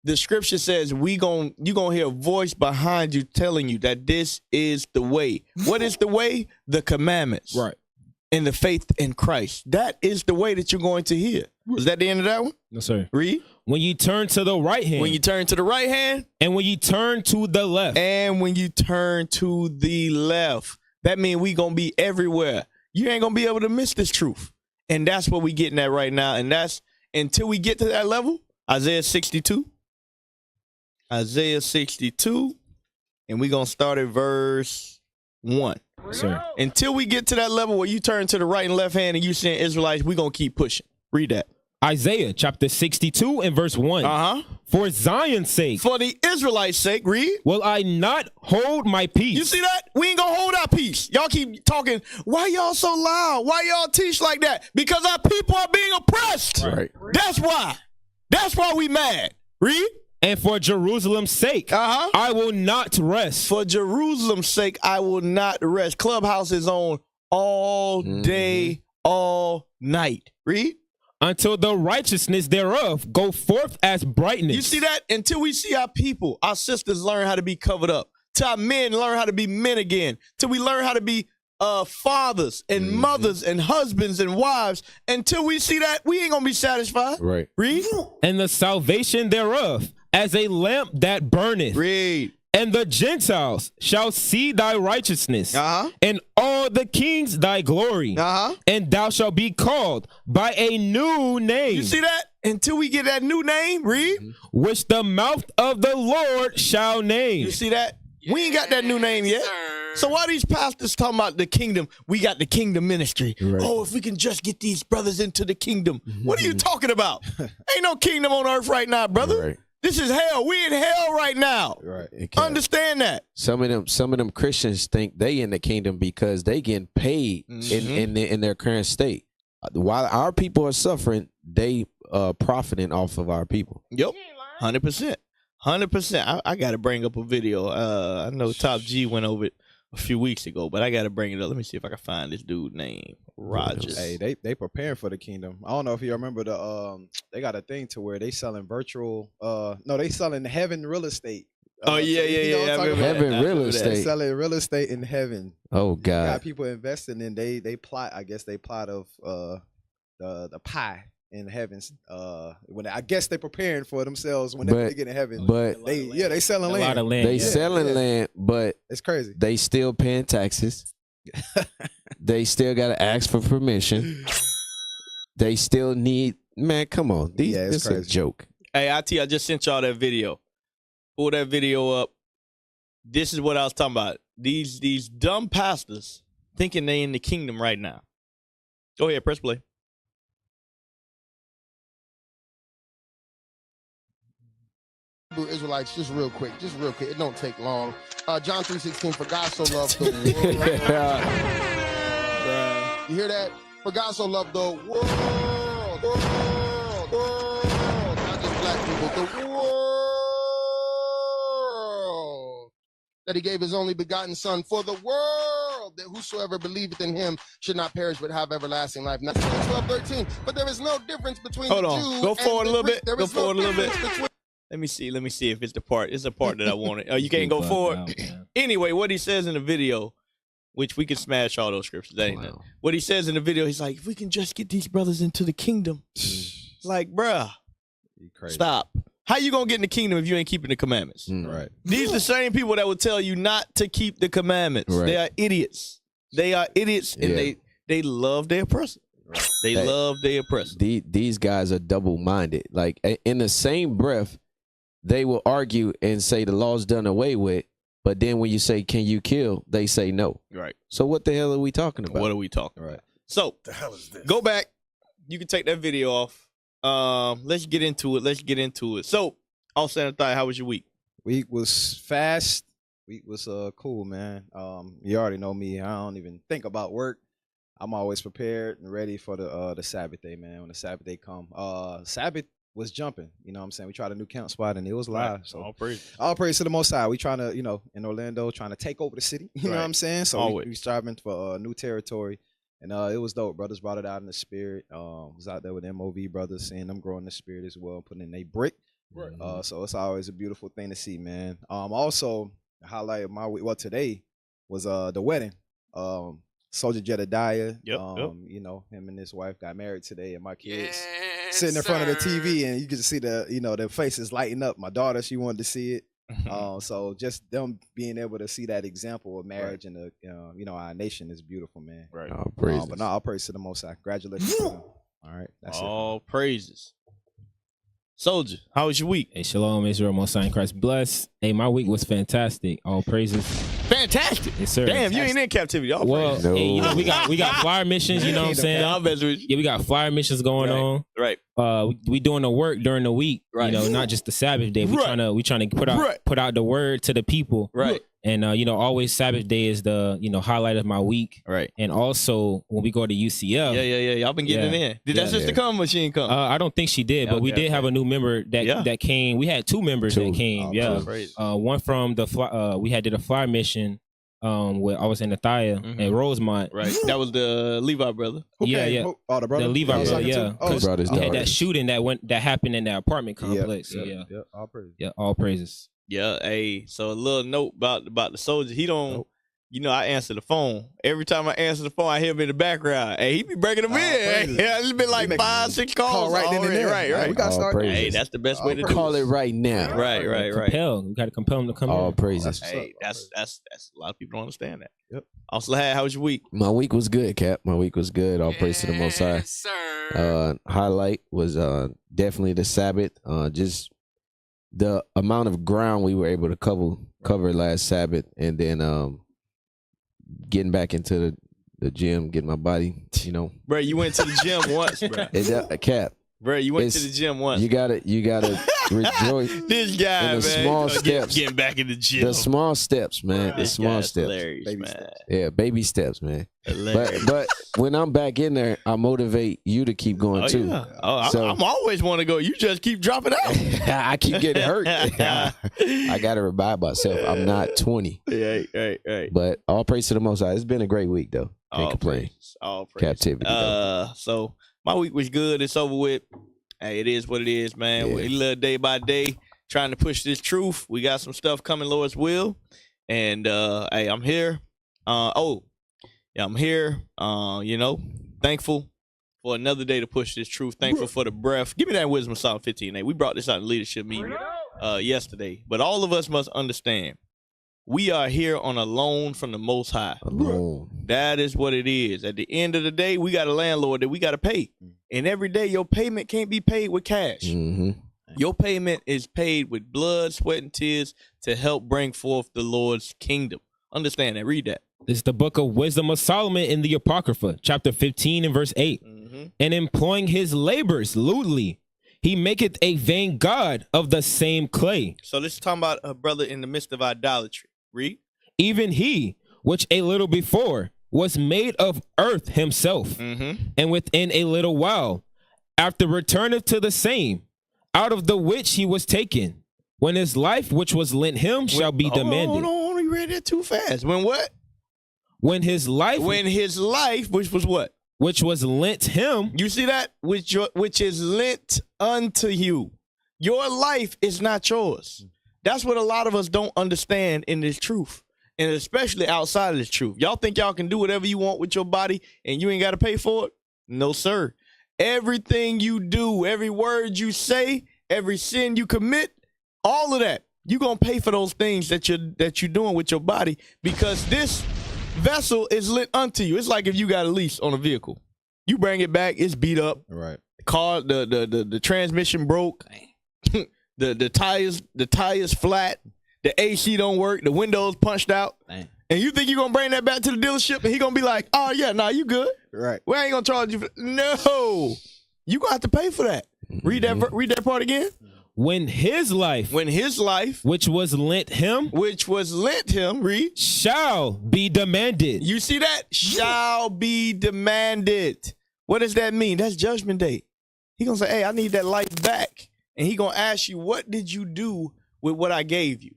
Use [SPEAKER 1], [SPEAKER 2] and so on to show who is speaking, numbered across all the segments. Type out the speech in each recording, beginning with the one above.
[SPEAKER 1] the scripture says you gonna hear a voice behind you telling you that this is the way. What is the way? The commandments.
[SPEAKER 2] Right.
[SPEAKER 1] And the faith in Christ. That is the way that you're going to hear. Was that the end of that one?
[SPEAKER 2] No, sir.
[SPEAKER 1] Read.
[SPEAKER 2] When you turn to the right hand.
[SPEAKER 1] When you turn to the right hand.
[SPEAKER 2] And when you turn to the left.
[SPEAKER 1] And when you turn to the left. That means we going to be everywhere. You ain't going to be able to miss this truth. And that's what we getting at right now. And that's until we get to that level, Isaiah 62. Isaiah 62. And we're going to start at verse 1.
[SPEAKER 2] Sir.
[SPEAKER 1] Until we get to that level where you turn to the right and left hand and you saying Israelites, we're going to keep pushing. Read that.
[SPEAKER 2] Isaiah chapter 62 and verse 1. For Zion's sake.
[SPEAKER 1] For the Israelites' sake, read.
[SPEAKER 2] Will I not hold my peace?
[SPEAKER 1] You see that? We ain't going to hold our peace. Y'all keep talking. Why y'all so loud? Why y'all teach like that? Because our people are being oppressed.
[SPEAKER 3] Right.
[SPEAKER 1] That's why. That's why we mad. Read.
[SPEAKER 2] And for Jerusalem's sake, I will not rest.
[SPEAKER 1] For Jerusalem's sake, I will not rest. Clubhouse is on all day, all night. Read.
[SPEAKER 2] Until the righteousness thereof go forth as brightness.
[SPEAKER 1] You see that? Until we see our people, our sisters learn how to be covered up. Till our men learn how to be men again. Till we learn how to be fathers and mothers and husbands and wives. Until we see that, we ain't going to be satisfied.
[SPEAKER 3] Right.
[SPEAKER 1] Read.
[SPEAKER 2] And the salvation thereof as a lamp that burneth.
[SPEAKER 1] Read.
[SPEAKER 2] And the Gentiles shall see thy righteousness, and all the kings thy glory, and thou shalt be called by a new name.
[SPEAKER 1] You see that? Until we get that new name, read.
[SPEAKER 2] Which the mouth of the Lord shall name.
[SPEAKER 1] You see that? We ain't got that new name yet. So why these pastors talking about the kingdom? We got the kingdom ministry. Right. Oh, if we can just get these brothers into the kingdom. What are you talking about? Ain't no kingdom on earth right now, brother.
[SPEAKER 3] Right.
[SPEAKER 1] This is hell. We in hell right now.
[SPEAKER 3] Right.
[SPEAKER 1] Understand that.
[SPEAKER 3] Some of them Christians think they in the kingdom because they getting paid in their current state. While our people are suffering, they profiting off of our people.
[SPEAKER 1] Yep. 100%. 100%. I got to bring up a video. I know Top G went over it a few weeks ago, but I got to bring it up. Let me see if I can find this dude name. Rogers.
[SPEAKER 4] Hey, they preparing for the kingdom. I don't know if you remember they got a thing to where they selling virtual they selling heaven real estate.
[SPEAKER 1] Yeah.
[SPEAKER 3] Heaven real estate.
[SPEAKER 4] They selling real estate in heaven.
[SPEAKER 3] Oh God.
[SPEAKER 4] Got people investing in they plot. I guess they plot of the pie in heavens. When I guess they're preparing for themselves when they get in heaven.
[SPEAKER 3] But
[SPEAKER 4] they selling land.
[SPEAKER 2] A lot of land.
[SPEAKER 3] They selling land, but
[SPEAKER 4] it's crazy.
[SPEAKER 3] They still paying taxes. They still got to ask for permission. They still need, man, come on. This is a joke.
[SPEAKER 1] Hey, I just sent y'all that video. Pull that video up. This is what I was talking about. These dumb pastors thinking they in the kingdom right now. Go ahead, press play.
[SPEAKER 5] Israelites, just real quick. It don't take long. John 3:16, for God so loved the world. You hear that? For God so loved the world. Not just black people, the world. That he gave his only begotten son for the world, that whosoever believeth in him should not perish but have everlasting life. Now, 12:13. But there is no difference between
[SPEAKER 1] Hold
[SPEAKER 5] the
[SPEAKER 1] on.
[SPEAKER 5] Jew
[SPEAKER 1] Go
[SPEAKER 5] and
[SPEAKER 1] forward
[SPEAKER 5] the
[SPEAKER 1] a little
[SPEAKER 5] Greek.
[SPEAKER 1] bit.
[SPEAKER 5] There
[SPEAKER 1] Go
[SPEAKER 5] is no
[SPEAKER 1] forward a little bit.
[SPEAKER 5] difference between
[SPEAKER 1] Let me see if it's the part. It's the part that I wanted. Oh, you can't go forward. Anyway, what he says in the video, which we can smash all those scriptures. That ain't nothing. What he says in the video, he's like, if we can just get these brothers into the kingdom. Like, bruh, stop. How you gonna get in the kingdom if you ain't keeping the commandments?
[SPEAKER 4] Right.
[SPEAKER 1] These are the same people that will tell you not to keep the commandments.
[SPEAKER 3] Right.
[SPEAKER 1] They are idiots. They are idiots, and they love their oppressor. They love their oppressor.
[SPEAKER 3] These guys are double-minded. Like, in the same breath, they will argue and say the law's done away with, but then when you say, can you kill, they say no.
[SPEAKER 1] Right.
[SPEAKER 3] So what the hell are we talking about?
[SPEAKER 1] What are we talking
[SPEAKER 4] Right.
[SPEAKER 1] about? So,
[SPEAKER 5] the hell is this?
[SPEAKER 1] go back. You can take that video off. Let's get into it. So, all said and done, how was your week?
[SPEAKER 4] Week was fast. Week was cool, man. You already know me. I don't even think about work. I'm always prepared and ready for the Sabbath day, man. When the Sabbath day come, Sabbath was jumping. You know what I'm saying? We tried a new camp spot and it was live.
[SPEAKER 1] Right.
[SPEAKER 4] So
[SPEAKER 1] All
[SPEAKER 4] praise to the Most High. We trying to, in Orlando, trying to take over the city. You know what I'm saying? So we striving for new territory. And it was dope. Brothers brought it out in the spirit. Was out there with MOV brothers, seeing them grow in the spirit as well, putting in a brick. So it's always a beautiful thing to see, man. Also, highlight of my week. Well, today was the wedding. Soldier Jedediah. You know, him and his wife got married today, and my kids sitting in front of the TV, and you can see their faces lighting up. My daughter, she wanted to see it. So just them being able to see that example of marriage in the our nation is beautiful, man.
[SPEAKER 3] Right.
[SPEAKER 4] But no, all praise to the Most High. Congratulations to them. All right. That's
[SPEAKER 1] all praises. Soldier, how was your week?
[SPEAKER 2] Hey, shalom, Israel, Most High in Christ bless. Hey, my week was fantastic. All praises.
[SPEAKER 1] Fantastic.
[SPEAKER 2] Yes, sir.
[SPEAKER 1] Damn, you ain't in captivity. All praises.
[SPEAKER 2] Hey, you know, we got flyer missions, you know what I'm saying? Yeah, we got flyer missions going on.
[SPEAKER 1] Right.
[SPEAKER 2] We doing the work during the week, you know, not just the Sabbath day. We trying to put out the word to the people.
[SPEAKER 1] Right.
[SPEAKER 2] And always Sabbath day is the highlight of my week.
[SPEAKER 1] Right.
[SPEAKER 2] And also when we go to UCF.
[SPEAKER 1] Yeah. Y'all been getting it in. Did that sister come or she didn't come?
[SPEAKER 2] I don't think she did, but we did have a new member that came. We had two members that came. One from the we did a flyer mission. Where I was in Athaya at Rosemont.
[SPEAKER 1] Right. That was the Levi brother.
[SPEAKER 2] Yeah.
[SPEAKER 4] Oh, the brother.
[SPEAKER 2] The Levi brother. Yeah. Because
[SPEAKER 3] we
[SPEAKER 2] had that shooting that happened in that apartment complex.
[SPEAKER 4] Yeah. All praises.
[SPEAKER 2] Yeah. All praises.
[SPEAKER 1] Yeah. Hey. So a little note about the soldier. He don't. You know, I answer the phone. Every time I answer the phone, I hear him in the background. Hey, he be breaking them in. Yeah, it's been like 5-6 calls
[SPEAKER 4] right then and there.
[SPEAKER 1] Right.
[SPEAKER 4] We got started.
[SPEAKER 1] Hey, that's the best way to
[SPEAKER 3] call it right now.
[SPEAKER 1] Right.
[SPEAKER 2] Compel. We got to compel him to come in.
[SPEAKER 3] All praises.
[SPEAKER 1] Hey, that's a lot of people don't understand that. Yep. Also, how was your week?
[SPEAKER 3] My week was good, Cap. My week was good. All praise to the Most High.
[SPEAKER 1] Sir.
[SPEAKER 3] Highlight was definitely the Sabbath. Just the amount of ground we were able to cover last Sabbath, and then getting back into the gym, getting my body,
[SPEAKER 1] Bro, you went to the gym once, bro.
[SPEAKER 3] Cap.
[SPEAKER 1] Bro, you went to the gym once.
[SPEAKER 3] You gotta rejoice.
[SPEAKER 1] This guy,
[SPEAKER 3] in the
[SPEAKER 1] man,
[SPEAKER 3] small steps.
[SPEAKER 1] Getting back in the gym.
[SPEAKER 3] The small steps, man. The small steps.
[SPEAKER 1] Baby steps.
[SPEAKER 3] Yeah, baby steps, man.
[SPEAKER 1] Hilarious.
[SPEAKER 3] But when I'm back in there, I motivate you to keep going too.
[SPEAKER 1] Yeah. I'm always want to go. You just keep dropping out.
[SPEAKER 3] I keep getting hurt. I gotta remind myself I'm not 20.
[SPEAKER 1] Right.
[SPEAKER 3] But all praise to the Most High. It's been a great week though. Can't complain.
[SPEAKER 1] All praise.
[SPEAKER 3] Captivity.
[SPEAKER 1] So my week was good. It's over with. Hey, it is what it is, man.
[SPEAKER 3] Yeah.
[SPEAKER 1] We live day by day, trying to push this truth. We got some stuff coming, Lord's will. And hey, I'm here. I'm here. Thankful for another day to push this truth. Thankful for the breath. Give me that wisdom of Psalm 15. We brought this out in leadership meeting yesterday. But all of us must understand, we are here on a loan from the Most High. That is what it is. At the end of the day, we got a landlord that we got to pay. And every day, your payment can't be paid with cash.
[SPEAKER 3] Mm-hmm.
[SPEAKER 1] Your payment is paid with blood, sweat, and tears to help bring forth the Lord's kingdom. Understand that. Read that.
[SPEAKER 2] This is the book of Wisdom of Solomon in the Apocrypha, chapter 15 and verse 8. And employing his labors lewdly, he maketh a vain god of the same clay.
[SPEAKER 1] So this is talking about a brother in the midst of idolatry. Read.
[SPEAKER 2] Even he, which a little before was made of earth himself, and within a little while, after returneth to the same, out of the which he was taken, when his life which was lent him shall be demanded.
[SPEAKER 1] Hold on, you read that too fast. When what?
[SPEAKER 2] When his life,
[SPEAKER 1] which was what?
[SPEAKER 2] Which was lent him.
[SPEAKER 1] You see that? Which is lent unto you. Your life is not yours. That's what a lot of us don't understand in this truth. And especially outside of this truth. Y'all think y'all can do whatever you want with your body and you ain't got to pay for it? No, sir. Everything you do, every word you say, every sin you commit, all of that, you're going to pay for those things that you're doing with your body, because this vessel is lent unto you. It's like if you got a lease on a vehicle. You bring it back, it's beat up.
[SPEAKER 4] Right.
[SPEAKER 1] Car, the transmission broke. the tires flat. The AC don't work. The windows punched out.
[SPEAKER 4] Dang.
[SPEAKER 1] And you think you're going to bring that back to the dealership and he going to be like, oh, yeah, nah, you good.
[SPEAKER 4] Right.
[SPEAKER 1] We ain't going to charge you. No. You going to have to pay for that. Read that part again.
[SPEAKER 2] When his life, which was lent him,
[SPEAKER 1] read,
[SPEAKER 2] shall be demanded.
[SPEAKER 1] You see that? Shall be demanded. What does that mean? That's judgment day. He going to say, hey, I need that life back. And he going to ask you, what did you do with what I gave you?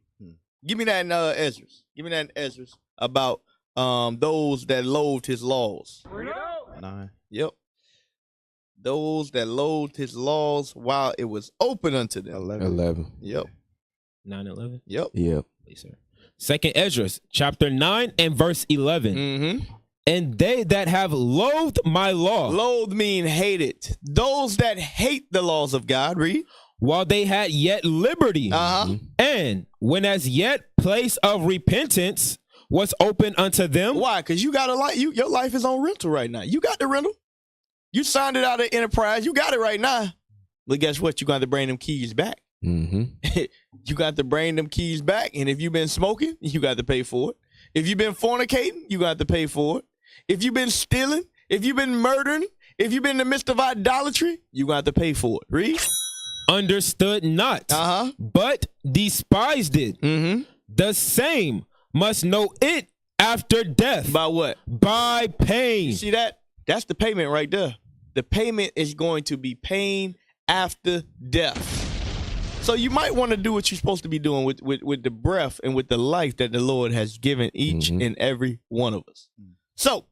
[SPEAKER 1] Give me that in Ezra. Give me that in Ezra about those that loathed his laws.
[SPEAKER 4] 9.
[SPEAKER 1] Yep. those that loathed his laws while it was open unto them.
[SPEAKER 3] 11.
[SPEAKER 1] Yep.
[SPEAKER 2] 9:11.
[SPEAKER 1] Yep.
[SPEAKER 3] Yep.
[SPEAKER 2] Please, sir. Second Ezra, chapter 9 and verse 11.
[SPEAKER 1] Mm-hmm.
[SPEAKER 2] And they that have loathed my law,
[SPEAKER 1] Loathe mean hated. Those that hate the laws of God, read.
[SPEAKER 2] while they had yet liberty,
[SPEAKER 1] Uh-huh.
[SPEAKER 2] and when as yet place of repentance was open unto them.
[SPEAKER 1] Why? Because you got a life. Your life is on rental right now. You got the rental. You signed it out of enterprise. You got it right now. But guess what? You got to bring them keys back.
[SPEAKER 3] Mm-hmm.
[SPEAKER 1] You got to bring them keys back. And if you've been smoking, you got to pay for it. If you've been fornicating, you got to pay for it. If you've been stealing, if you've been murdering, if you've been in the midst of idolatry, you got to pay for it. Read.
[SPEAKER 2] Understood not, but despised it.
[SPEAKER 1] Mm-hmm.
[SPEAKER 2] The same must know it after death.
[SPEAKER 1] By what?
[SPEAKER 2] By pain.
[SPEAKER 1] You see that? That's the payment right there. The payment is going to be pain after death. So you might want to do what you're supposed to be doing with the breath and with the life that the Lord has given each and every one of us. So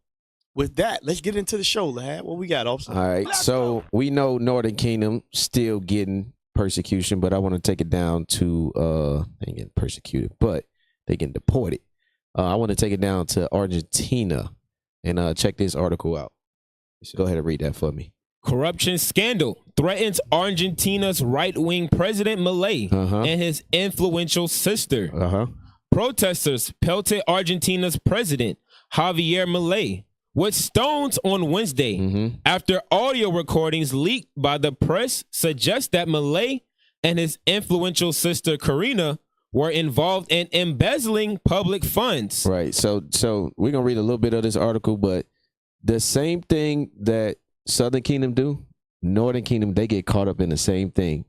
[SPEAKER 1] with that, let's get into the show, Lahad. What we got, officer?
[SPEAKER 3] All right. So we know Northern Kingdom still getting persecution, but I want to take it down to they ain't getting persecuted, but they getting deported. I want to take it down to Argentina and check this article out. Go ahead and read that for me.
[SPEAKER 2] Corruption scandal threatens Argentina's right-wing president Milei and his influential sister. Protesters pelted Argentina's president Javier Milei with stones on Wednesday after audio recordings leaked by the press suggest that Milei and his influential sister Karina were involved in embezzling public funds.
[SPEAKER 3] Right. So we're gonna read a little bit of this article, but the same thing that Southern Kingdom do, Northern Kingdom, they get caught up in the same thing.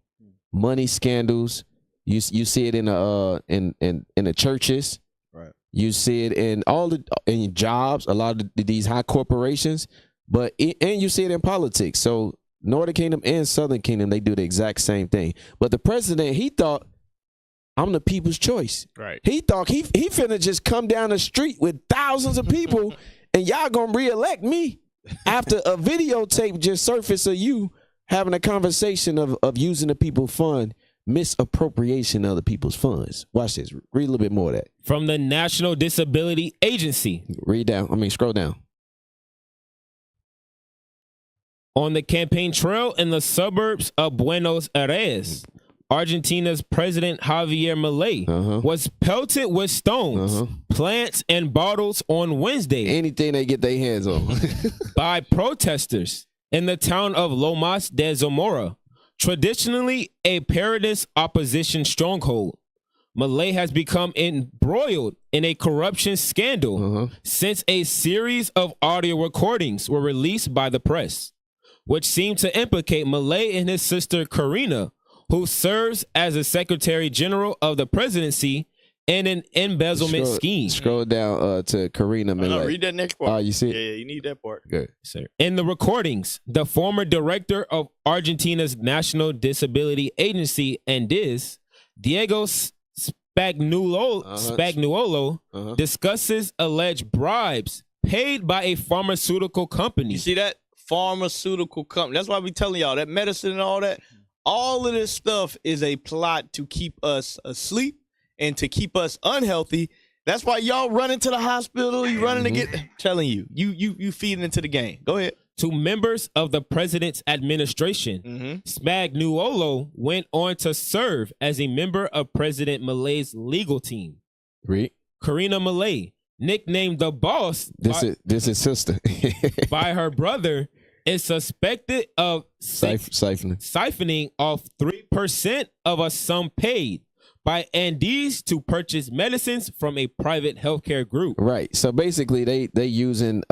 [SPEAKER 3] Money scandals. You see it in the churches.
[SPEAKER 4] Right.
[SPEAKER 3] You see it in in jobs, a lot of these high corporations, and you see it in politics. So Northern Kingdom and Southern Kingdom, they do the exact same thing. But the president, he thought, I'm the people's choice.
[SPEAKER 1] Right.
[SPEAKER 3] He thought he finna just come down the street with thousands of people and y'all gonna reelect me after a videotape just surfaced of you having a conversation of using the people's fund, misappropriation of the people's funds. Watch this. Read a little bit more of that.
[SPEAKER 2] From the National Disability Agency.
[SPEAKER 3] Scroll down.
[SPEAKER 2] On the campaign trail in the suburbs of Buenos Aires, Argentina's President Javier Milei was pelted with stones, plants, and bottles on Wednesday.
[SPEAKER 3] Anything they get their hands on.
[SPEAKER 2] by protesters in the town of Lomas de Zamora, traditionally a peronist opposition stronghold. Milei has become embroiled in a corruption scandal since a series of audio recordings were released by the press, which seem to implicate Milei and his sister Karina, who serves as a Secretary General of the presidency, in an embezzlement scheme.
[SPEAKER 3] Scroll down to Karina Milei.
[SPEAKER 1] No, read that next part.
[SPEAKER 3] Oh, you see it?
[SPEAKER 1] Yeah, you need that part.
[SPEAKER 3] Good.
[SPEAKER 2] Sir. In the recordings, the former director of Argentina's National Disability Agency, ANDIS, Diego Spagnuolo, discusses alleged bribes paid by a pharmaceutical company.
[SPEAKER 1] You see that? Pharmaceutical company. That's why we telling y'all that medicine and all that. All of this stuff is a plot to keep us asleep and to keep us unhealthy. That's why y'all running to the hospital. You running to get. Telling you, you feeding into the game. Go ahead.
[SPEAKER 2] To members of the president's administration, Spagnuolo went on to serve as a member of President Milei's legal team.
[SPEAKER 3] Read.
[SPEAKER 2] Karina Milei, nicknamed the boss,
[SPEAKER 3] This is sister.
[SPEAKER 2] by her brother, is suspected of siphoning off 3% of a sum paid by Andes to purchase medicines from a private healthcare group.
[SPEAKER 3] Right. So basically, they using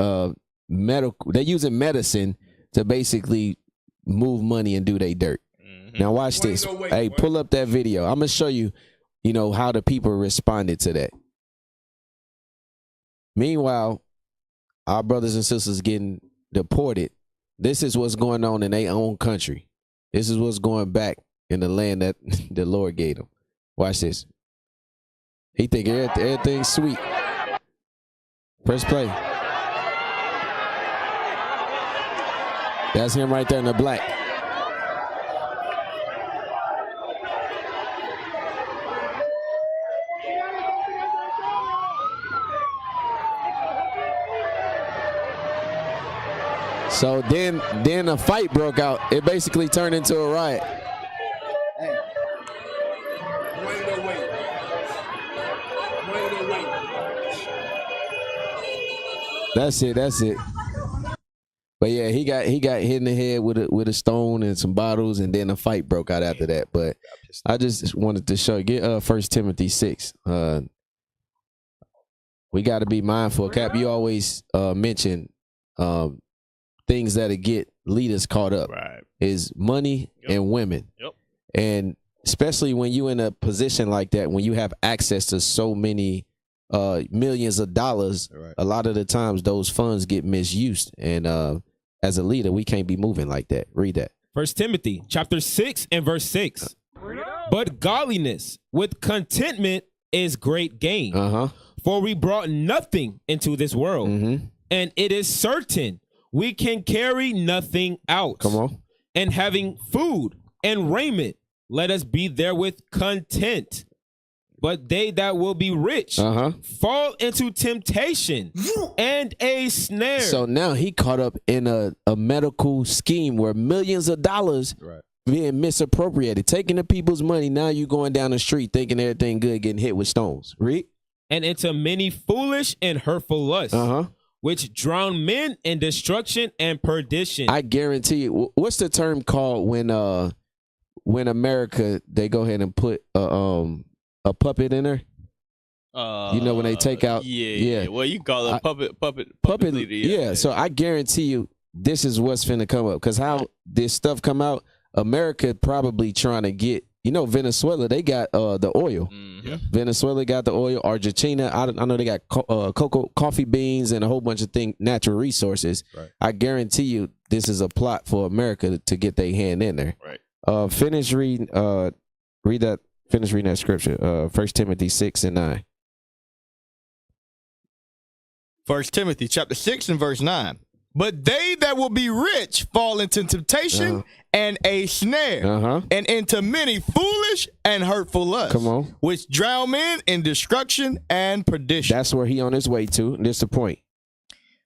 [SPEAKER 3] medicine to basically move money and do their dirt. Now watch this. Hey, pull up that video. I'm gonna show you, how the people responded to that. Meanwhile, our brothers and sisters getting deported. This is what's going on in their own country. This is what's going back in the land that the Lord gave them. Watch this. He think everything's sweet. Press play. That's him right there in the black. So then a fight broke out. It basically turned into a riot. That's it. But yeah, he got hit in the head with a stone and some bottles, and then a fight broke out after that. But I just wanted to show get 1 Timothy 6. We got to be mindful. Cap, you always mention things that'll get leaders caught up.
[SPEAKER 1] Right.
[SPEAKER 3] Is money and women.
[SPEAKER 1] Yep.
[SPEAKER 3] And especially when you in a position like that, when you have access to so many millions of dollars,
[SPEAKER 4] Right.
[SPEAKER 3] a lot of the times those funds get misused. And as a leader, we can't be moving like that. Read that.
[SPEAKER 2] 1 Timothy chapter 6 and verse 6. But godliness with contentment is great gain. For we brought nothing into this world, and it is certain we can carry nothing out.
[SPEAKER 3] Come on.
[SPEAKER 2] And having food and raiment, let us be therewith content. But they that will be rich fall into temptation and a snare.
[SPEAKER 3] So now he caught up in a medical scheme where millions of dollars being misappropriated, taking the people's money. Now you going down the street thinking everything good, getting hit with stones. Read.
[SPEAKER 2] And into many foolish and hurtful lusts, which drown men in destruction and perdition.
[SPEAKER 3] I guarantee you. What's the term called when America they go ahead and put a puppet in there? You know when they take out.
[SPEAKER 1] Yeah. Well, you call it puppet leader.
[SPEAKER 3] Yeah. So I guarantee you, this is what's finna come up. Because how this stuff come out, America probably trying to get. You know, Venezuela, they got the oil. Venezuela got the oil. Argentina, I know they got cocoa, coffee beans, and a whole bunch of natural resources.
[SPEAKER 4] Right.
[SPEAKER 3] I guarantee you, this is a plot for America to get their hand in there.
[SPEAKER 1] Right.
[SPEAKER 3] Finish reading that scripture. 1 Timothy 6 and 9.
[SPEAKER 1] 1 Timothy chapter 6 and verse 9. But they that will be rich fall into temptation and a snare and into many foolish and hurtful lusts.
[SPEAKER 3] Come on.
[SPEAKER 1] Which drown men in destruction and perdition.
[SPEAKER 3] That's where he on his way to. This the point.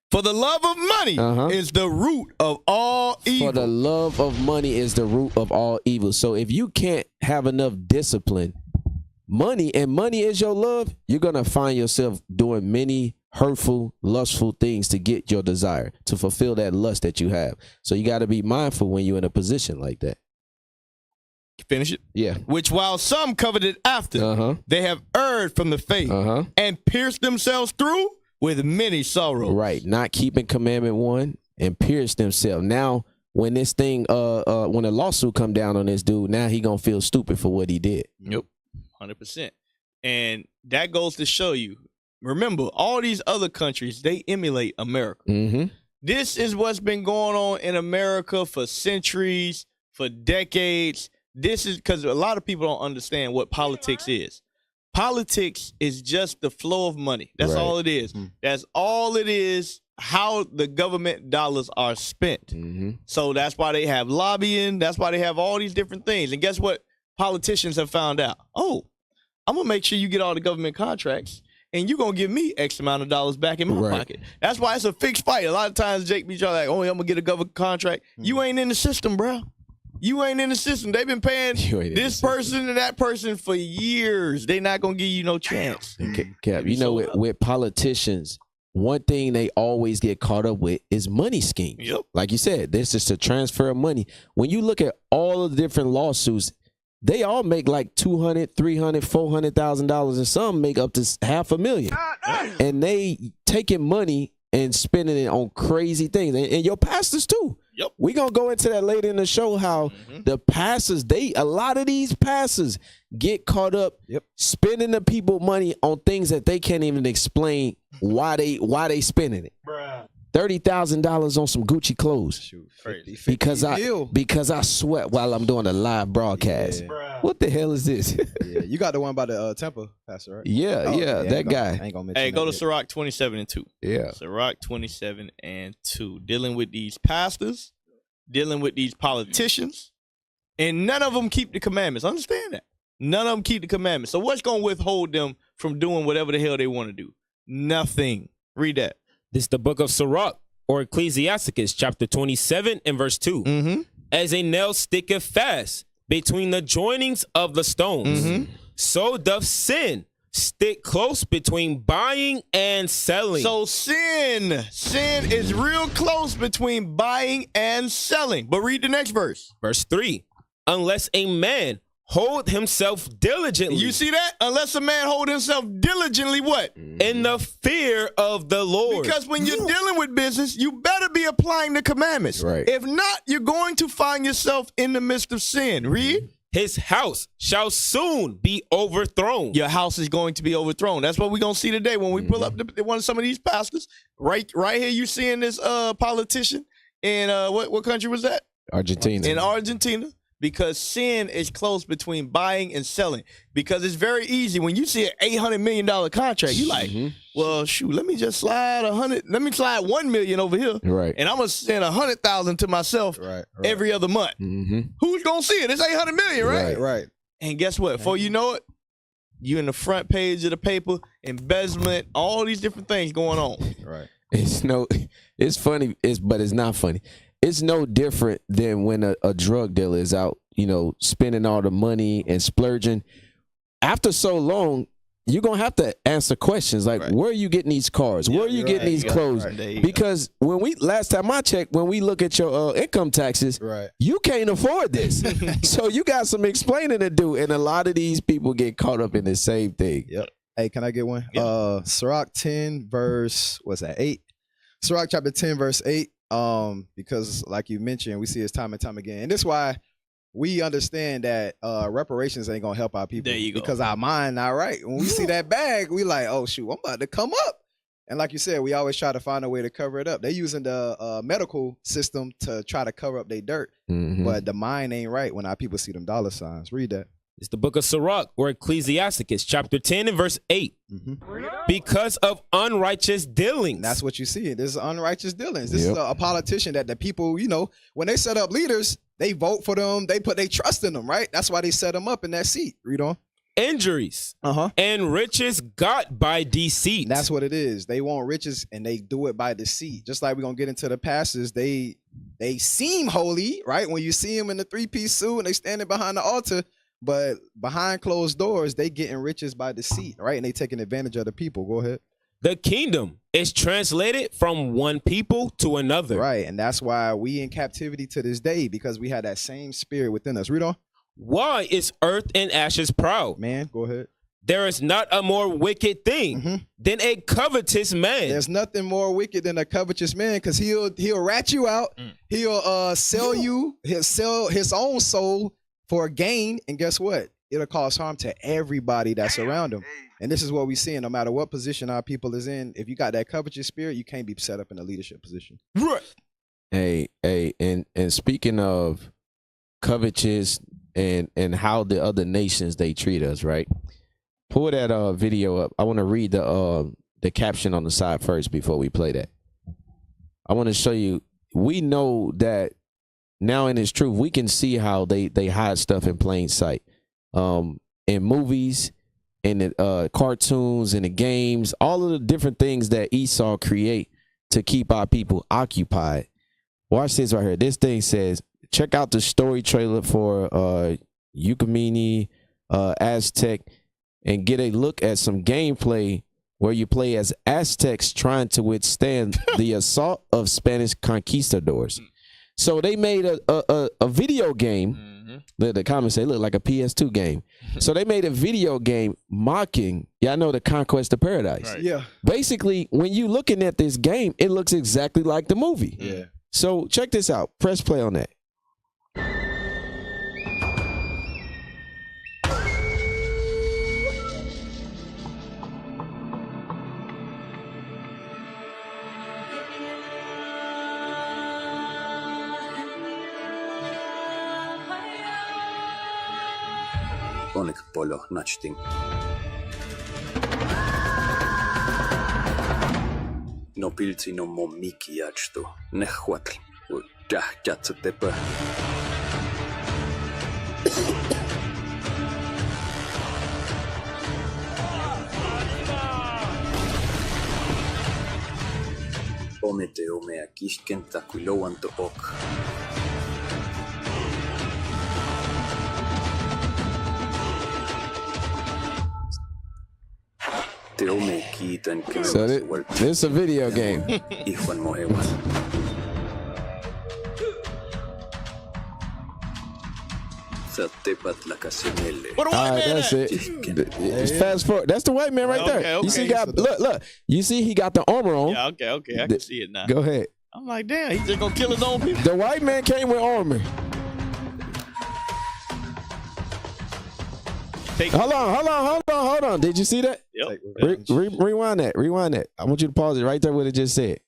[SPEAKER 1] For the love of money is the root of all evil.
[SPEAKER 3] For the love of money is the root of all evil. So if you can't have enough discipline, money is your love, you're going to find yourself doing many hurtful, lustful things to get your desire, to fulfill that lust that you have. So you got to be mindful when you're in a position like that.
[SPEAKER 1] Finish it.
[SPEAKER 3] Yeah.
[SPEAKER 1] Which while some coveted after, they have erred from the faith and pierced themselves through with many sorrows.
[SPEAKER 3] Right. Not keeping commandment 1 and pierced themselves. Now, when this thing, when a lawsuit come down on this dude, now he gonna feel stupid for what he did.
[SPEAKER 1] Yep. 100%. And that goes to show you, remember, all these other countries, they emulate America. This is what's been going on in America for centuries, for decades. This is because a lot of people don't understand what politics is. Politics is just the flow of money. That's all it is. That's all it is, how the government dollars are spent. So that's why they have lobbying. That's why they have all these different things. And guess what politicians have found out? Oh, I'm going to make sure you get all the government contracts, and you're going to give me X amount of dollars back in my pocket. That's why it's a fixed fight. A lot of times Jake be trying like, oh, I'm going to get a government contract. You ain't in the system, bro. You ain't in the system. They've been paying this person and that person for years. They not going to give you no chance.
[SPEAKER 3] Cap, you know, with politicians, one thing they always get caught up with is money schemes. Like you said, this is the transfer of money. When you look at all of the different lawsuits, they all make like $200,000, $300,000, $400,000, and some make up to $500,000. And they taking money and spending it on crazy things, and your pastors too. We gonna go into that later in the show. How the pastors, a lot of these pastors get caught up spending the people money on things that they can't even explain why they spending it. $30,000 on some Gucci clothes.
[SPEAKER 4] Shoot,
[SPEAKER 3] because I sweat while I'm doing a live broadcast. What the hell is this?
[SPEAKER 4] You got the one by the Temple pastor, right?
[SPEAKER 3] Yeah, that guy.
[SPEAKER 4] I ain't gonna mention
[SPEAKER 1] Hey, go to
[SPEAKER 4] yet.
[SPEAKER 1] Sirach 27 and 2.
[SPEAKER 3] Yeah.
[SPEAKER 1] Sirach 27 and 2. Dealing with these pastors dealing with these politicians, and none of them keep the commandments. Understand that. None of them keep the commandments. So what's going to withhold them from doing whatever the hell they want to do? Nothing. Read that.
[SPEAKER 2] This is the book of Sirach, or Ecclesiasticus, chapter 27 and verse 2.
[SPEAKER 1] Mm-hmm.
[SPEAKER 2] As a nail sticketh fast between the joinings of the stones, so doth sin stick close between buying and selling.
[SPEAKER 1] So sin is real close between buying and selling. But read the next verse.
[SPEAKER 2] Verse 3, unless a man hold himself diligently.
[SPEAKER 1] You see that? Unless a man hold himself diligently, what?
[SPEAKER 2] In the fear of the Lord.
[SPEAKER 1] Because when you're dealing with business, you better be applying the commandments.
[SPEAKER 3] Right.
[SPEAKER 1] If not, you're going to find yourself in the midst of sin. Read.
[SPEAKER 2] His house shall soon be overthrown.
[SPEAKER 1] Your house is going to be overthrown. That's what we're going to see today when we pull up some of these pastors. Right here, you seeing this politician in what country was that?
[SPEAKER 3] Argentina.
[SPEAKER 1] In Argentina. Because sin is close between buying and selling. Because it's very easy. When you see an $800 million contract, you like, well, shoot, let me just slide $1 million over here.
[SPEAKER 3] Right.
[SPEAKER 1] And I'm going to send $100,000 to myself every other month. Who's going to see it? It's $800 million, right?
[SPEAKER 4] Right.
[SPEAKER 1] And guess what? Before you know it, you in the front page of the paper, embezzlement, all these different things going on.
[SPEAKER 4] Right.
[SPEAKER 3] It's funny, but it's not funny. It's no different than when a drug dealer is out, spending all the money and splurging. After so long, you're going to have to answer questions like, where are you getting these cars? Where are you getting these clothes? Because last time I checked, when we look at your income taxes, you can't afford this. So you got some explaining to do. And a lot of these people get caught up in the same thing.
[SPEAKER 4] Yep. Hey, can I get one? Sirach 10 verse, what's that, 8? Sirach chapter 10 verse 8. Because like you mentioned, we see this time and time again. And this is why we understand that reparations ain't gonna help our people.
[SPEAKER 1] There you go.
[SPEAKER 4] Because our mind not right. When we see that bag, we like, oh shoot, I'm about to come up. And like you said, we always try to find a way to cover it up. They're using the medical system to try to cover up their dirt. But the mind ain't right when our people see them dollar signs. Read that.
[SPEAKER 2] It's the book of Sirach, or Ecclesiasticus, chapter 10 and verse 8. Because of unrighteous dealings.
[SPEAKER 4] That's what you see. This is unrighteous dealings. This is a politician that the people, when they set up leaders, they vote for them. They put their trust in them, right? That's why they set them up in that seat. Read on.
[SPEAKER 2] Injuries and riches got by deceit.
[SPEAKER 4] That's what it is. They want riches and they do it by deceit. Just like we're going to get into the pastors, they seem holy, right? When you see them in the 3-piece suit and they standing behind the altar, but behind closed doors, they getting riches by deceit, right? And they taking advantage of the people. Go ahead.
[SPEAKER 2] The kingdom is translated from one people to another.
[SPEAKER 4] Right, and that's why we in captivity to this day, because we had that same spirit within us. Read on.
[SPEAKER 2] Why is earth and ashes proud?
[SPEAKER 4] Man, go ahead.
[SPEAKER 2] There is not a more wicked thing than a covetous man.
[SPEAKER 4] There's nothing more wicked than a covetous man, because he'll rat you out. He'll sell you. He'll sell his own soul for a gain, and guess what? It'll cause harm to everybody that's around him. And this is what we see. No matter what position our people is in, if you got that covetous spirit, you can't be set up in a leadership position.
[SPEAKER 1] Right.
[SPEAKER 3] Hey, and speaking of covetous and how the other nations they treat us, right? Pull that video up. I want to read the caption on the side first before we play that. I want to show you. We know that now in its truth, we can see how they hide stuff in plain sight. In movies, in the cartoons, in the games, all of the different things that Esau create to keep our people occupied. Watch this right here. This thing says, check out the story trailer for Yukamini Aztec and get a look at some gameplay where you play as Aztecs trying to withstand the assault of Spanish conquistadors. So they made a video game. The comments say, look like a PS2 game. So they made a video game mocking, y'all know, the Conquest of Paradise.
[SPEAKER 1] Right.
[SPEAKER 4] Yeah.
[SPEAKER 3] Basically, when you looking at this game, it looks exactly like the movie.
[SPEAKER 4] Yeah.
[SPEAKER 3] So check this out. Press play on that.
[SPEAKER 6] Onek polo načtim. No pilci no momiki jačtu, ne hvatl. Tähkätsutepä. Omete omea kishkenta kulowanto ok. Te ome kiitän
[SPEAKER 3] So this is a video game.
[SPEAKER 6] ihwan mohewan. Sä tepat lakasemelle.
[SPEAKER 1] What the
[SPEAKER 3] All
[SPEAKER 1] white
[SPEAKER 3] right,
[SPEAKER 1] man
[SPEAKER 3] that's
[SPEAKER 1] at?
[SPEAKER 3] it. It's fast forward. That's the white man right there.
[SPEAKER 1] Okay,
[SPEAKER 3] You see, he
[SPEAKER 1] okay.
[SPEAKER 3] got look. You see, he got the armor on.
[SPEAKER 1] Yeah, okay. I can see it now.
[SPEAKER 3] Go ahead.
[SPEAKER 1] I'm like, damn, he's just gonna kill his own people.
[SPEAKER 3] The white man came with armor. Hold on. Did you see that?
[SPEAKER 1] Yep.
[SPEAKER 3] Rewind that. I want you to pause it right there. What it just said.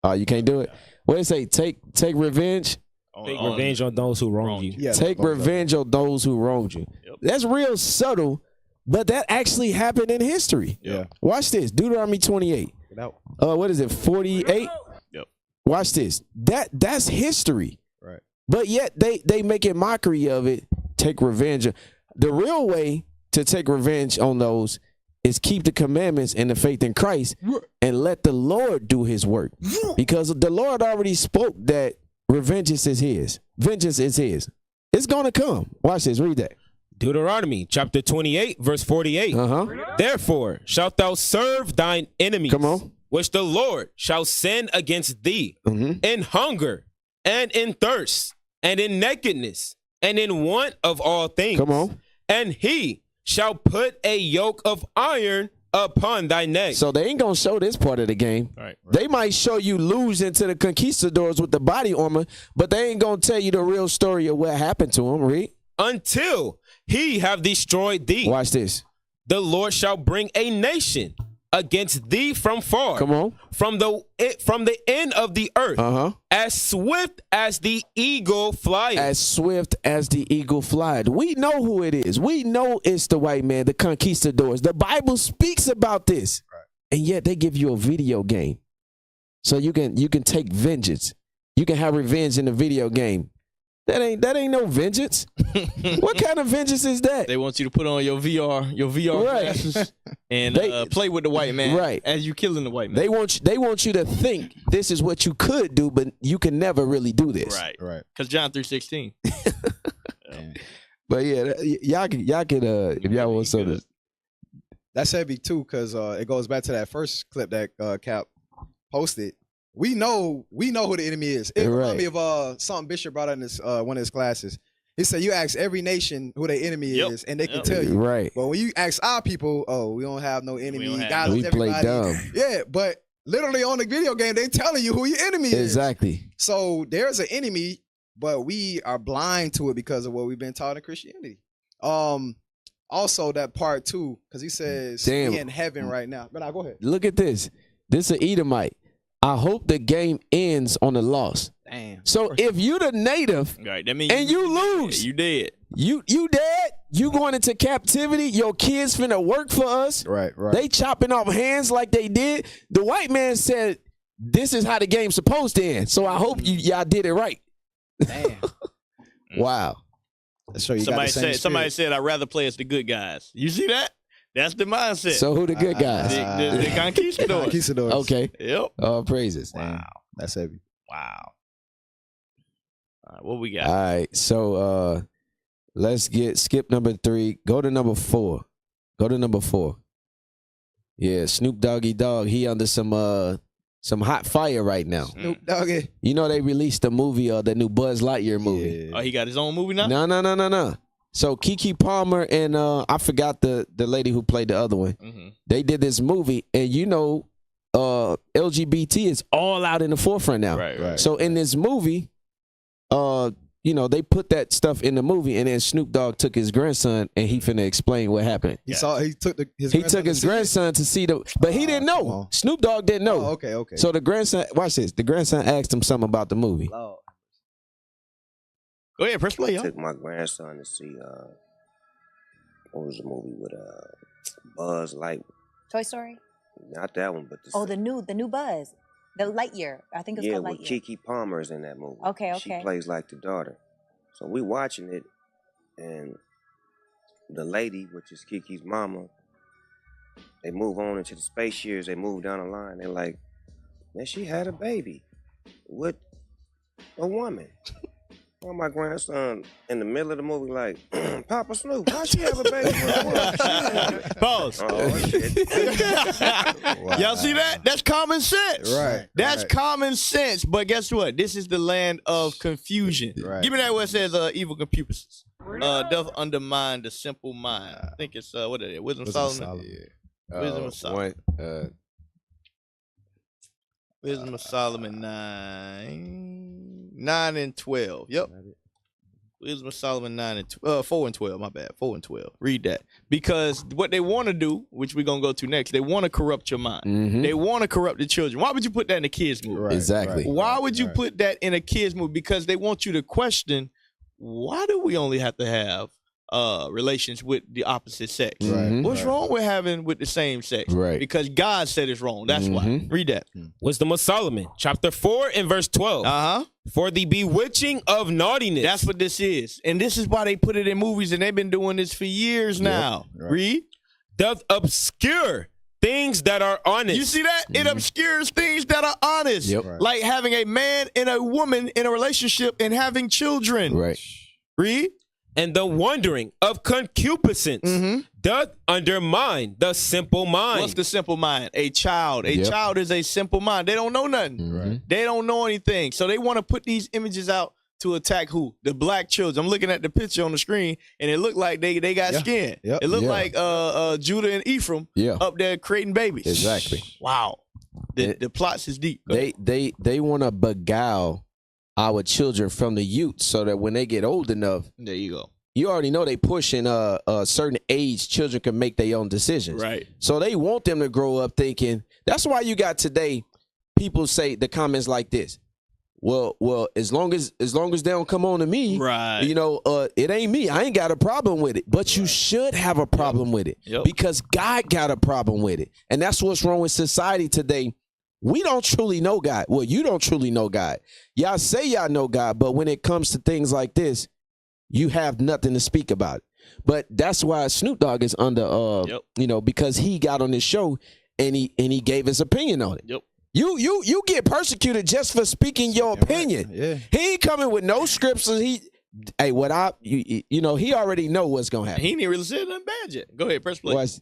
[SPEAKER 3] Oh, you can't do it. What it say? Take revenge.
[SPEAKER 2] Take revenge on those who wronged you.
[SPEAKER 4] Yeah,
[SPEAKER 3] Take revenge on those who wronged you.
[SPEAKER 1] Yep.
[SPEAKER 3] That's real subtle, but that actually happened in history.
[SPEAKER 4] Yeah.
[SPEAKER 3] Watch this. Deuteronomy 28.
[SPEAKER 4] Get out.
[SPEAKER 3] What is it? 48.
[SPEAKER 1] Yep.
[SPEAKER 3] Watch this. That's history.
[SPEAKER 4] Right.
[SPEAKER 3] But yet they make a mockery of it. Take revenge. The real way to take revenge on those is keep the commandments and the faith in Christ and let the Lord do his work. Because the Lord already spoke that vengeance is his. Vengeance is his. It's going to come. Watch this. Read that.
[SPEAKER 2] Deuteronomy chapter 28, verse 48. Therefore shalt thou serve thine enemies,
[SPEAKER 3] Come on.
[SPEAKER 2] which the Lord shall send against thee in hunger and in thirst and in nakedness and in want of all things.
[SPEAKER 3] Come on.
[SPEAKER 2] And he shall put a yoke of iron upon thy neck.
[SPEAKER 3] So they ain't going to show this part of the game.
[SPEAKER 1] Right.
[SPEAKER 3] They might show you losing to the conquistadors with the body armor, but they ain't going to tell you the real story of what happened to them. Read.
[SPEAKER 2] Until he have destroyed thee.
[SPEAKER 3] Watch this.
[SPEAKER 2] The Lord shall bring a nation against thee from far.
[SPEAKER 3] Come on.
[SPEAKER 2] From the end of the earth. As swift as the eagle flieth.
[SPEAKER 3] As swift as the eagle flieth. We know who it is. We know it's the white man, the conquistadors. The Bible speaks about this. Right. And yet they give you a video game. So you can take vengeance. You can have revenge in the video game. That ain't no vengeance. What kind of vengeance is that?
[SPEAKER 1] They want you to put on your VR
[SPEAKER 3] Right.
[SPEAKER 1] glasses and play with the white man
[SPEAKER 3] Right.
[SPEAKER 1] as you killing the white man.
[SPEAKER 3] They want you to think this is what you could do, but you can never really do this.
[SPEAKER 4] Right.
[SPEAKER 1] Because John 3:16.
[SPEAKER 3] But yeah, y'all can if y'all want some.
[SPEAKER 4] That's heavy too, because it goes back to that first clip that Cap posted. We know who the enemy is. It reminds me of something Bishop brought in this one of his classes. He said you ask every nation who their enemy is, and they can tell you.
[SPEAKER 3] Right.
[SPEAKER 4] But when you ask our people, we don't have no enemy. God
[SPEAKER 3] we
[SPEAKER 4] loves
[SPEAKER 3] play
[SPEAKER 4] everybody.
[SPEAKER 3] dumb.
[SPEAKER 4] Yeah, but literally on the video game, they telling you who your enemy is.
[SPEAKER 3] Exactly.
[SPEAKER 4] So there's an enemy, but we are blind to it because of what we've been taught in Christianity. Also that part too, because he says we in heaven right now. But now go ahead.
[SPEAKER 3] Look at this. This is an Edomite. I hope the game ends on a loss.
[SPEAKER 4] Damn.
[SPEAKER 3] So if you the native,
[SPEAKER 1] Right. That means
[SPEAKER 3] and you lose,
[SPEAKER 1] you dead.
[SPEAKER 3] you dead. You going into captivity. Your kids finna work for us.
[SPEAKER 4] Right.
[SPEAKER 3] They chopping off hands like they did. The white man said, "This is how the game's supposed to end." So I hope y'all did it right.
[SPEAKER 4] Damn.
[SPEAKER 3] Wow.
[SPEAKER 4] So
[SPEAKER 1] Somebody said I'd rather play as the good guys. You see that? That's the mindset.
[SPEAKER 3] So who the good guys?
[SPEAKER 1] The conquistadors.
[SPEAKER 4] Conquistadors.
[SPEAKER 3] Okay.
[SPEAKER 1] Yep.
[SPEAKER 3] All praises.
[SPEAKER 4] Wow. That's heavy.
[SPEAKER 1] Wow. All right, what we got?
[SPEAKER 3] All right. So let's skip number 3. Go to number 4. Yeah, Snoop Doggy Dogg. He under some hot fire right now.
[SPEAKER 4] Snoop Doggy.
[SPEAKER 3] You know they released the movie, the new Buzz Lightyear movie.
[SPEAKER 1] Oh, he got his own movie now?
[SPEAKER 3] No. So Keke Palmer and I forgot the lady who played the other one.
[SPEAKER 1] Mm-hmm.
[SPEAKER 3] They did this movie, and LGBT is all out in the forefront now.
[SPEAKER 1] Right.
[SPEAKER 3] So in this movie, they put that stuff in the movie, and then Snoop Dogg took his grandson, and he finna explain what happened.
[SPEAKER 4] He took his
[SPEAKER 3] grandson to see but he didn't know. Snoop Dogg didn't know.
[SPEAKER 4] Oh, okay.
[SPEAKER 3] So the grandson, watch this. The grandson asked him something about the movie.
[SPEAKER 4] Lord.
[SPEAKER 1] Go ahead, press play,
[SPEAKER 7] I
[SPEAKER 1] y'all.
[SPEAKER 7] took my grandson to see what was the movie with Buzz Light?
[SPEAKER 8] Toy Story?
[SPEAKER 7] Not that one, but
[SPEAKER 8] The new Buzz. The Lightyear. I think it's
[SPEAKER 7] Yeah,
[SPEAKER 8] called
[SPEAKER 7] with
[SPEAKER 8] Lightyear.
[SPEAKER 7] Keke Palmer's in that movie.
[SPEAKER 8] Okay,
[SPEAKER 7] She
[SPEAKER 8] okay.
[SPEAKER 7] plays like the daughter. So we watching it, and the lady, which is Kiki's mama, they move on into the space years. They move down the line. They're like, man, she had a baby with a woman. Well, my grandson in the middle of the movie, like, Papa Snoop, how she have a baby with a woman?
[SPEAKER 1] Pause.
[SPEAKER 7] Oh, shit.
[SPEAKER 1] Y'all see that? That's common sense.
[SPEAKER 4] Right.
[SPEAKER 1] That's
[SPEAKER 4] right.
[SPEAKER 1] common sense. But guess what? This is the land of confusion.
[SPEAKER 4] Right.
[SPEAKER 1] Give me that where it says evil concupiscence. Doth undermine the simple mind. I think it's what is it? Wisdom of Solomon. Wisdom of Solomon. Wisdom of Solomon 9 and 12. Yep. Wisdom of Solomon 4 and 12. My bad. 4 and 12. Read that. Because what they want to do, which we're gonna go to next, they want to corrupt your mind.
[SPEAKER 3] Mhm.
[SPEAKER 1] They want to corrupt the children. Why would you put that in a kids movie?
[SPEAKER 4] Right,
[SPEAKER 3] Exactly.
[SPEAKER 4] right,
[SPEAKER 1] Why would you
[SPEAKER 4] right.
[SPEAKER 1] put that in a kids movie? Because they want you to question, why do we only have to have relations with the opposite sex?
[SPEAKER 4] Right,
[SPEAKER 3] Mhm.
[SPEAKER 1] What's
[SPEAKER 4] right.
[SPEAKER 1] wrong with having with the same sex?
[SPEAKER 3] Right.
[SPEAKER 1] Because God said it's wrong. That's why.
[SPEAKER 3] Mhm.
[SPEAKER 1] Read that.
[SPEAKER 2] Wisdom of Solomon, chapter 4 and verse 12.
[SPEAKER 1] Uh-huh.
[SPEAKER 2] For the bewitching of naughtiness.
[SPEAKER 1] That's what this is. And this is why they put it in movies, and they've been doing this for years now.
[SPEAKER 4] right.
[SPEAKER 1] Read.
[SPEAKER 2] doth obscure things that are honest.
[SPEAKER 1] You see that? It obscures things that are honest.
[SPEAKER 3] Yep.
[SPEAKER 4] Right.
[SPEAKER 1] Like having a man and a woman in a relationship and having children.
[SPEAKER 3] Right.
[SPEAKER 1] Read.
[SPEAKER 2] And the wandering of concupiscence
[SPEAKER 1] Mhm.
[SPEAKER 2] doth undermine the simple mind.
[SPEAKER 1] What's the simple mind? A child. A
[SPEAKER 3] Yep.
[SPEAKER 1] child is a simple mind. They don't know nothing.
[SPEAKER 4] Right.
[SPEAKER 1] They don't know anything. So they want to put these images out to attack who? The black children. I'm looking at the picture on the screen, and it looked like they got
[SPEAKER 4] Yeah.
[SPEAKER 1] skin.
[SPEAKER 4] Yep.
[SPEAKER 1] It looked
[SPEAKER 3] Yeah.
[SPEAKER 1] like Judah and Ephraim
[SPEAKER 3] Yeah.
[SPEAKER 1] up there creating babies.
[SPEAKER 3] Exactly.
[SPEAKER 1] Wow. The
[SPEAKER 3] It-
[SPEAKER 1] plots is deep. Go ahead.
[SPEAKER 3] They want to beguile our children from the youth so that when they get old enough,
[SPEAKER 1] There you go.
[SPEAKER 3] you already know they pushing a certain age children can make their own decisions.
[SPEAKER 1] Right.
[SPEAKER 3] So they want them to grow up thinking. That's why you got today people say the comments like this. Well, as long as they don't come on to me,
[SPEAKER 1] Right.
[SPEAKER 3] you know, it ain't me. I ain't got a problem with it. But you should have a problem with it
[SPEAKER 1] Yep.
[SPEAKER 3] because God got a problem with it. And that's what's wrong with society today. We don't truly know God. Well, you don't truly know God. Y'all say y'all know God, but when it comes to things like this, you have nothing to speak about it. But that's why Snoop Dogg is under,
[SPEAKER 1] Yep.
[SPEAKER 3] you know, because he got on this show and he gave his opinion on it.
[SPEAKER 1] Yep.
[SPEAKER 3] You get persecuted just for speaking your opinion.
[SPEAKER 4] Yeah.
[SPEAKER 3] He ain't coming with no scripts. And you know, he already know what's gonna happen.
[SPEAKER 1] He ain't even really said nothing bad yet. Go ahead, press play.
[SPEAKER 3] Watch.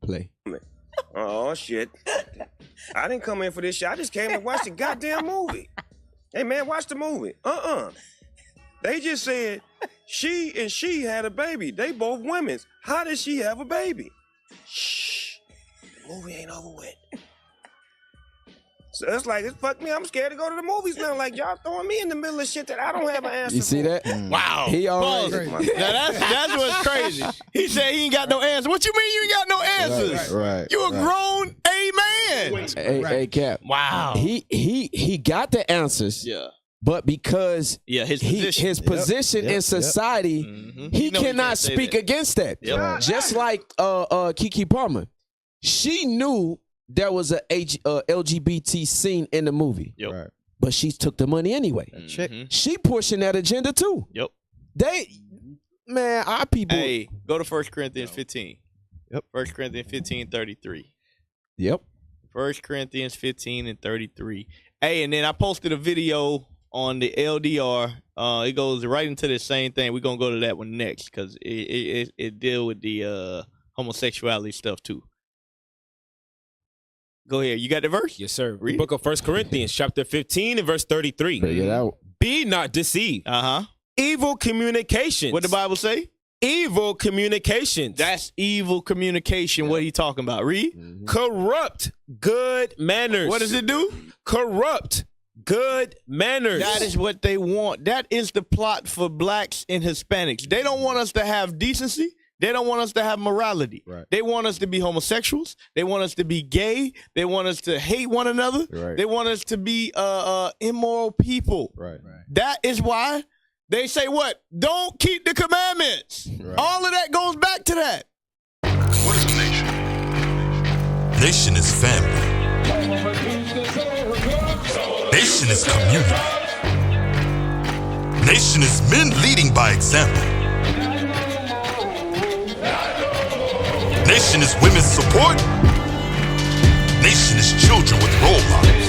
[SPEAKER 3] Play.
[SPEAKER 7] Oh, shit. I didn't come in for this shit. I just came to watch the goddamn movie. Hey, man, watch the movie. They just said she had a baby. They both women's. How did she have a baby? Shh. The movie ain't over with. So it's like, it's fuck me. I'm scared to go to the movies now. Like, y'all throwing me in the middle of shit that I don't have an answer
[SPEAKER 3] You see
[SPEAKER 7] for.
[SPEAKER 3] that?
[SPEAKER 1] Wow.
[SPEAKER 3] He already.
[SPEAKER 1] Pause. Now that's what's crazy. He said he ain't got no answer. What you mean you ain't got no answers?
[SPEAKER 4] Right.
[SPEAKER 1] You a grown man.
[SPEAKER 3] Hey, Cap.
[SPEAKER 1] Wow.
[SPEAKER 3] He got the answers.
[SPEAKER 1] Yeah.
[SPEAKER 3] But because
[SPEAKER 1] Yeah, his position.
[SPEAKER 3] his position
[SPEAKER 4] Yep.
[SPEAKER 3] in society,
[SPEAKER 1] Mhm.
[SPEAKER 3] he
[SPEAKER 1] You know he
[SPEAKER 3] cannot
[SPEAKER 1] can't say
[SPEAKER 3] speak
[SPEAKER 1] that.
[SPEAKER 3] against that.
[SPEAKER 1] Yep.
[SPEAKER 3] Just like Keke Palmer, she knew there was a LGBT scene in the movie,
[SPEAKER 1] Yep.
[SPEAKER 4] Right.
[SPEAKER 3] but she took the money anyway.
[SPEAKER 4] Chick.
[SPEAKER 1] Mhm.
[SPEAKER 3] She pushing that agenda too.
[SPEAKER 1] Yep.
[SPEAKER 3] Our people.
[SPEAKER 1] Hey, go to 1 Corinthians 15.
[SPEAKER 4] Yep.
[SPEAKER 1] 1 Corinthians 15:33.
[SPEAKER 3] Yep.
[SPEAKER 1] 1 Corinthians 15 and 33. Hey, and then I posted a video on the LDR. It goes right into the same thing. We're going to go to that one next because it deal with the homosexuality stuff too. Go ahead. You got the verse?
[SPEAKER 2] Yes, sir.
[SPEAKER 1] Read
[SPEAKER 2] The book of 1 Corinthians, chapter 15 and verse 33.
[SPEAKER 3] Bring it out.
[SPEAKER 2] Be not deceived.
[SPEAKER 1] Uh-huh.
[SPEAKER 2] Evil communications.
[SPEAKER 1] What the Bible say?
[SPEAKER 2] Evil communications.
[SPEAKER 1] That's evil communication. What he talking about? Read.
[SPEAKER 2] corrupt good manners.
[SPEAKER 1] What does it do?
[SPEAKER 2] Corrupt good manners.
[SPEAKER 1] That is what they want. That is the plot for blacks and Hispanics. They don't want us to have decency. They don't want us to have morality.
[SPEAKER 4] Right.
[SPEAKER 1] They want us to be homosexuals. They want us to be gay. They want us to hate one another.
[SPEAKER 4] Right.
[SPEAKER 1] They want us to be immoral people.
[SPEAKER 4] Right.
[SPEAKER 1] That is why they say what? Don't keep the commandments.
[SPEAKER 4] Right.
[SPEAKER 1] All of that goes back to that.
[SPEAKER 9] What is a nation? Nation is family.
[SPEAKER 8] Nation is community. Nation is men leading by example. Nation is women's support. Nation is children with role models.